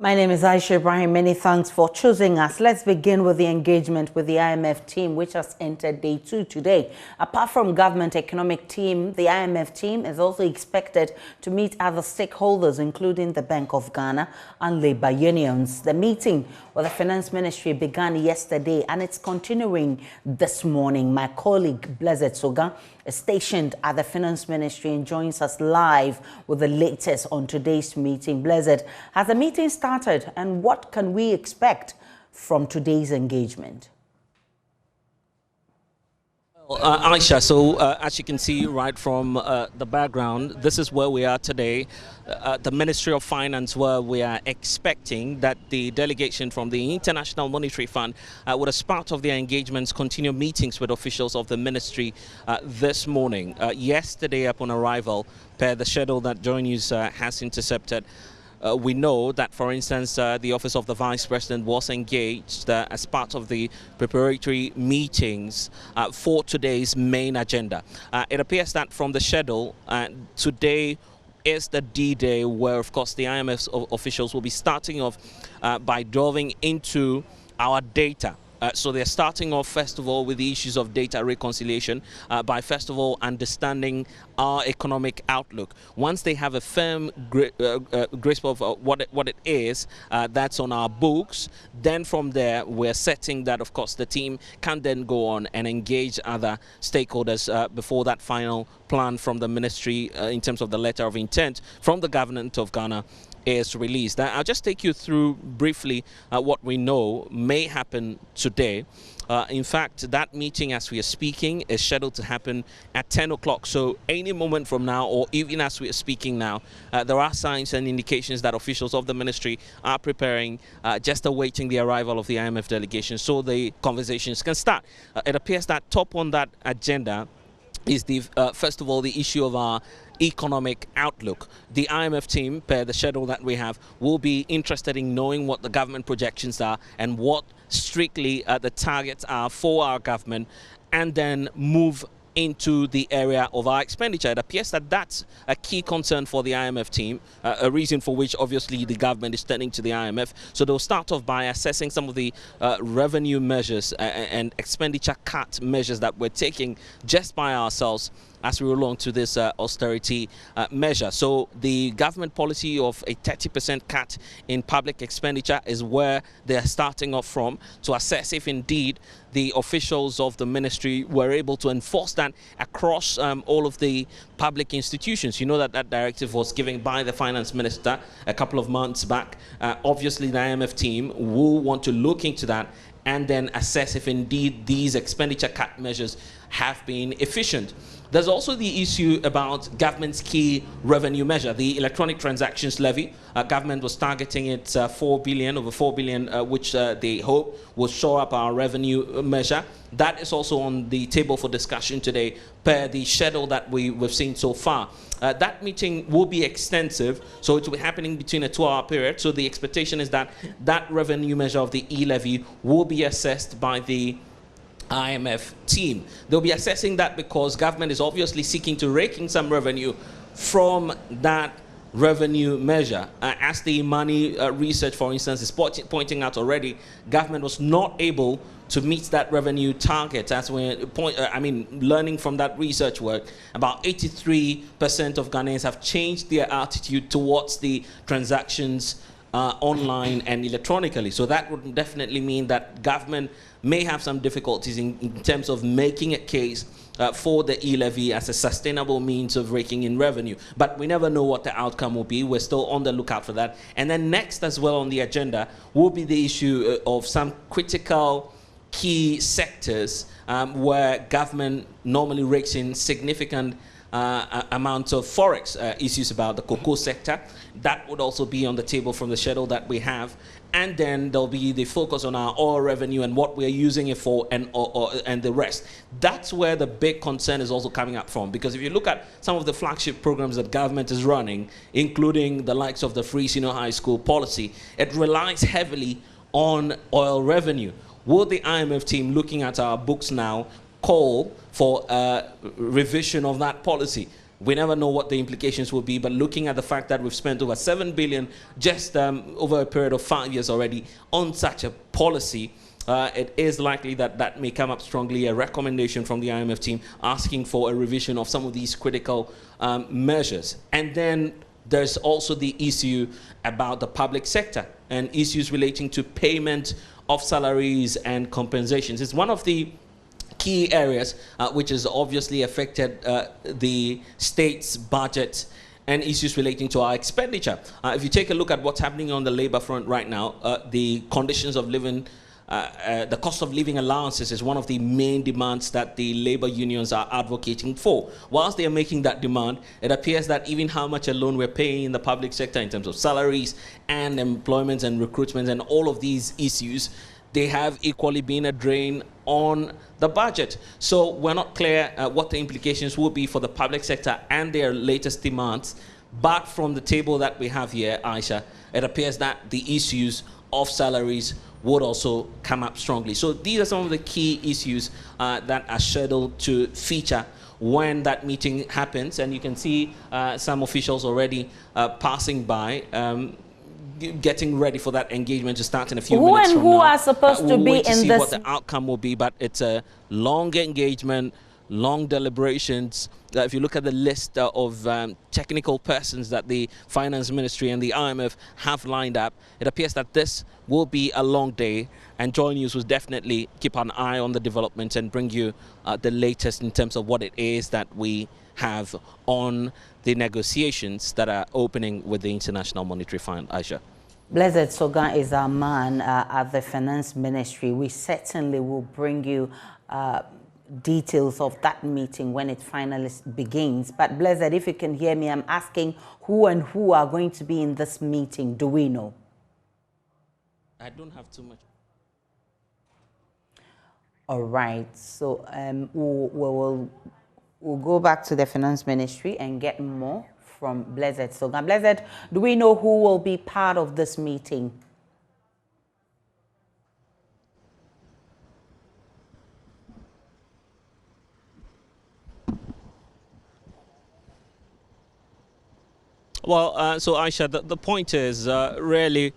My name is Aisha Ibrahim. Many thanks for choosing us. Let's begin with the engagement with the IMF team, which has entered day 2 today. Apart from government economic team, the IMF team is also expected to meet other stakeholders, including the Bank of Ghana and labor unions. The meeting with the Finance Ministry began yesterday and it's continuing this morning. My colleague, Blessed Soga, is stationed at the Finance Ministry and joins us live with the latest on today's meeting. Blessed, has the meeting started and what can we expect from today's engagement? Aisha, so as you can see right from the background, this is where we are today, the Ministry of Finance, where we are expecting that the delegation from the International Monetary Fund would, as part of their engagements, continue meetings with officials of the ministry this morning. Yesterday, upon arrival, per the schedule that JoyNews has intercepted, we know that, for instance, the Office of the Vice President was engaged as part of the preparatory meetings for today's main agenda. It appears that from the schedule, today is the D-Day where, of course, the IMF officials will be starting off by delving into our data. So they're starting off, first of all, with the issues of data reconciliation by, first of all, understanding our economic outlook. Once they have a firm grasp of what it is that's on our books, then from there, we're setting that, of course, the team can then go on and engage other stakeholders before that final plan from the ministry in terms of the letter of intent from the government of Ghana is released. I'll just take you through briefly what we know may happen today. In fact, that meeting, as we are speaking, is scheduled to happen at 10 o'clock. So any moment from now, or even as we are speaking now, there are signs and indications that officials of the ministry are preparing, just awaiting the arrival of the IMF delegation so the conversations can start. It appears that top on that agenda is the first of all the issue of our economic outlook. The IMF team, per the schedule that we have, will be interested in knowing what the government projections are and what strictly the targets are for our government, and then move into the area of our expenditure. It appears that that's a key concern for the IMF team, a reason for which obviously the government is turning to the IMF. So they'll start off by assessing some of the revenue measures and expenditure cut measures that we're taking just by ourselves as we roll along to this austerity measure. So the government policy of a 30% cut in public expenditure is where they're starting off from to assess if indeed the officials of the ministry were able to enforce that across all of the public institutions. You know that that directive was given by the finance minister a couple of months back. Obviously, the IMF team will want to look into that and then assess if indeed these expenditure cut measures have been efficient. There's also the issue about government's key revenue measure, the electronic transactions levy. Government was targeting it 4 billion, over 4 billion, which they hope will shore up our revenue measure. That is also on the table for discussion today per the schedule that we've seen so far. That meeting will be extensive, so it will be happening between a 2-hour period. So the expectation is that that revenue measure of the e-levy will be assessed by the IMF team. They'll be assessing that because government is obviously seeking to rake in some revenue from that revenue measure. As the money research, for instance, is pointing out already, government was not able to meet that revenue target. As we learning from that research work, about 83% of Ghanaians have changed their attitude towards the transactions online and electronically. So that would definitely mean that government may have some difficulties in terms of making a case for the e-levy as a sustainable means of raking in revenue. But we never know what the outcome will be. We're still on the lookout for that. And then next as well on the agenda will be the issue of some critical key sectors where government normally rakes in significant amounts of forex issues about the cocoa sector. That would also be on the table from the schedule that we have. And then there'll be the focus on our oil revenue and what we're using it for and the rest. That's where the big concern is also coming up from. Because if you look at some of the flagship programs that government is running, including the likes of the free senior high school policy, it relies heavily on oil revenue. Will the IMF team, looking at our books now, call for a revision of that policy? We never know what the implications will be, but looking at the fact that we've spent over 7 billion just over a period of 5 years already on such a policy, it is likely that that may come up strongly, a recommendation from the IMF team asking for a revision of some of these critical measures. And then there's also the issue about the public sector and issues relating to payment of salaries and compensations. It's one of the key areas which has obviously affected the state's budget and issues relating to our expenditure. If you take a look at what's happening on the labor front right now, the conditions of living, the cost of living allowances is one of the main demands that the labor unions are advocating for. Whilst they are making that demand, it appears that even how much alone we're paying in the public sector in terms of salaries and employment and recruitment and all of these issues, they have equally been a drain on the budget. So we're not clear what the implications will be for the public sector and their latest demands. But from the table that we have here, Aisha, it appears that the issues of salaries would also come up strongly. So these are some of the key issues that are scheduled to feature when that meeting happens. And you can see some officials already passing by, getting ready for that engagement to start in a few minutes from now. Who are supposed to be in this? We'll see what the outcome will be, but it's a long engagement, long deliberations. If you look at the list of technical persons that the Finance Ministry and the IMF have lined up, it appears that this will be a long day, and JoyNews will definitely keep an eye on the developments and bring you the latest in terms of what it is that we have on the negotiations that are opening with the International Monetary Fund. Aisha. Blessed Sogan is our man at the Finance Ministry. We certainly will bring you details of that meeting when it finally begins. But Blessed, if you can hear me, I'm asking who and who are going to be in this meeting. Do we know? I don't have too much. All right. So we'll go back to the Finance Ministry and get more from Blessed Sogan. Blessed, do we know who will be part of this meeting? Well, so Aisha, the point is really,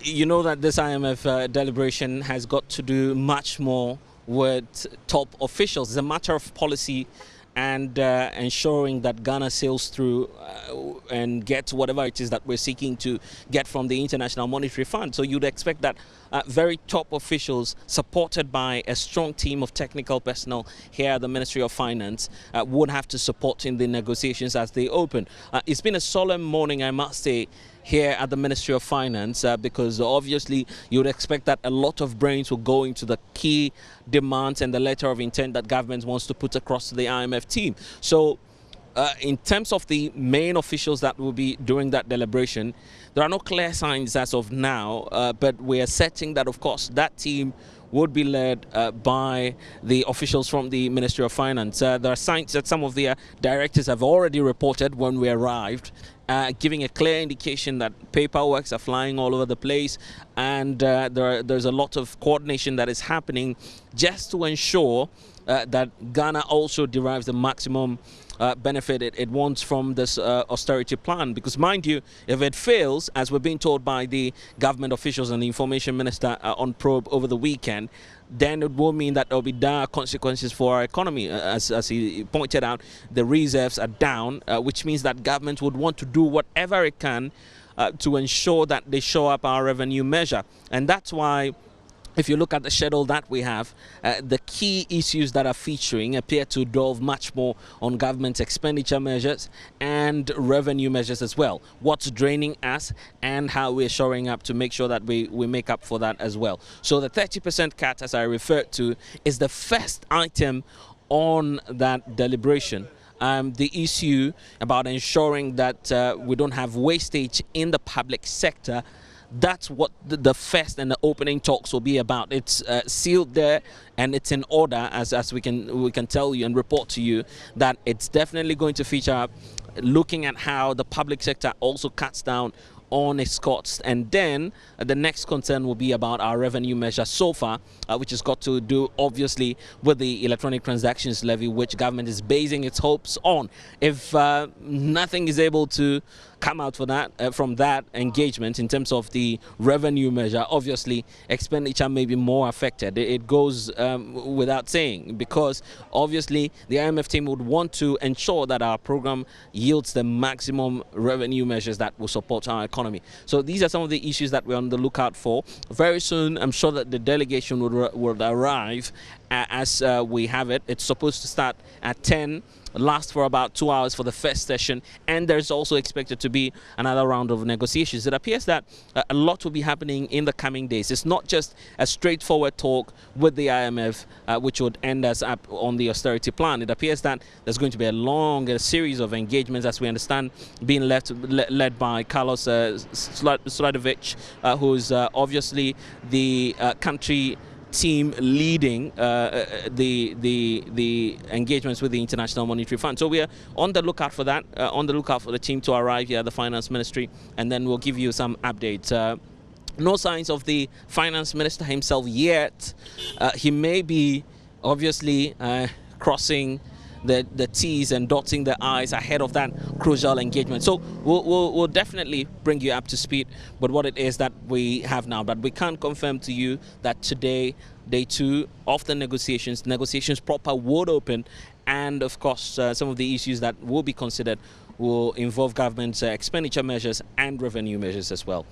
you know that this IMF deliberation has got to do much more with top officials. It's a matter of policy and ensuring that Ghana sails through and gets whatever it is that we're seeking to get from the International Monetary Fund. So you'd expect that very top officials, supported by a strong team of technical personnel here at the Ministry of Finance, would have to support in the negotiations as they open. It's been a solemn morning, I must say, here at the Ministry of Finance, because obviously you would expect that a lot of brains will go into the key demands and the letter of intent that government wants to put across to the IMF team. So in terms of the main officials that will be doing that deliberation, there are no clear signs as of now, but we are setting that, of course, that team would be led by the officials from the Ministry of Finance. There are signs that some of their directors have already reported when we arrived, giving a clear indication that paperworks are flying all over the place, and there's a lot of coordination that is happening just to ensure that Ghana also derives the maximum benefit it wants from this austerity plan. Because mind you, if it fails, as we're being told by the government officials and the information minister on probe over the weekend, then it will mean that there will be dire consequences for our economy. As he pointed out, the reserves are down, which means that government would want to do whatever it can to ensure that they show up our revenue measure. And that's why, if you look at the schedule that we have, the key issues that are featuring appear to delve much more on government expenditure measures and revenue measures as well. What's draining us and how we're showing up to make sure that we make up for that as well. So the 30% cut, as I referred to, is the first item on that deliberation. The issue about ensuring that we don't have wastage in the public sector, that's what the first and the opening talks will be about. It's sealed there and it's in order, as we can tell you and report to you that it's definitely going to feature looking at how the public sector also cuts down on its costs. And then the next concern will be about our revenue measure so far, which has got to do obviously with the electronic transactions levy, which government is basing its hopes on. If nothing is able to come out for that from that engagement in terms of the revenue measure, obviously expenditure may be more affected. It goes without saying, because obviously the IMF team would want to ensure that our program yields the maximum revenue measures that will support our economy. So these are some of the issues that we're on the lookout for. Very soon, I'm sure that the delegation would arrive as we have it. It's supposed to start at 10. Last for about 2 hours for the first session, and there's also expected to be another round of negotiations. It appears that a lot will be happening in the coming days. It's not just a straightforward talk with the IMF, which would end us up on the austerity plan. It appears that there's going to be a long series of engagements, as we understand, being led by Carlos Sladovic, who's obviously the country team leading the engagements with the International Monetary Fund. So we are on the lookout for that, on the lookout for the team to arrive here at the Finance Ministry, and then we'll give you some updates. No signs of the Finance Minister himself yet. He may be obviously crossing the T's and dotting the I's ahead of that crucial engagement. So we'll definitely bring you up to speed with what it is that we have now. But we can't confirm to you that today, day 2 of the negotiations proper would open. And of course, some of the issues that will be considered will involve government's expenditure measures and revenue measures as well.